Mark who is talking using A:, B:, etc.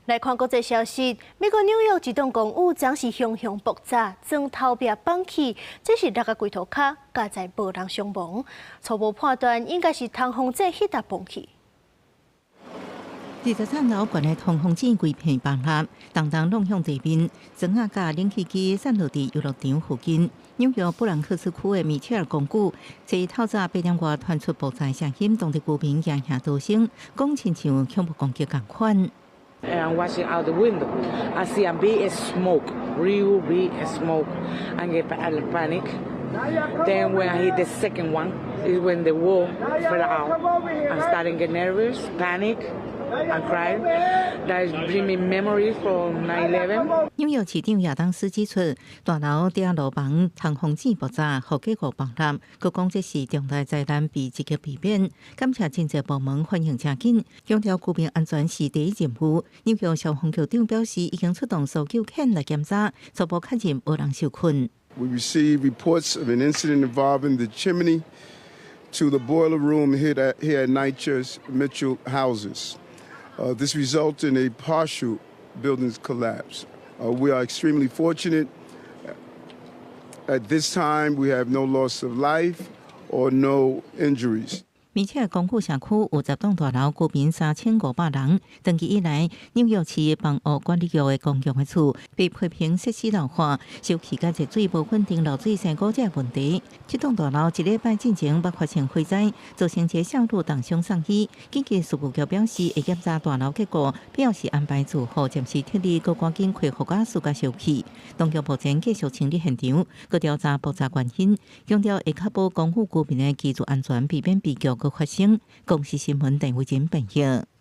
A: 来看国际消息，美国纽约一栋公寓将是熊熊爆炸，将头壁放起，这是6个柜头卡加在无人伤亡。初步判断应该是通风井迄搭崩起。
B: 23楼悬的通风井规片崩塌，当弄向地面，砖仔甲冷气机散落伫游乐场附近。纽约布兰克斯区的米切尔公寓，在透早8点外传出爆炸声音，当地居民惊吓逃生，讲亲像恐怖攻击共款。
C: And I'm watching out the window. I see a big smoke, real big smoke. I get panic. Then when I hit the second one, is when the wall fell out. I'm starting to get nervous, panic, and cry. That is bringing memories from 9/11.
B: 纽约市长亚当斯指出，大楼顶楼房通风井爆炸，后结果崩塌。佮讲这是重大灾难，被积极避免。感谢侦查部门反应正紧，强调居民安全是第一任务。纽约消防局长表示，已经出动搜救犬来检查，初步确认无人受困。
D: We received reports of an incident involving the chimney to the boiler room here at NYCHA's Mitchell houses. This resulted in a partial building collapse. We are extremely fortunate. At this time, we have no loss of life or no injuries.
B: 米切尔公寓社区有10栋大楼，居民3500人。长期以来，纽约市房屋管理局的公共的厝被批评设施老化、受气甲热水无稳定、漏水生谷这问题。这栋大楼1礼拜进前捌发生火灾，造成一小路重伤送医。紧急事务局表示，会检查大楼结果，表示安排住户暂时撤离，佮赶紧恢复甲事甲消气。当局目前继续清理现场，佮调查爆炸原因，强调会确保公寓居民的居住安全，避免悲剧。发生，公司新闻陈伟珍报道。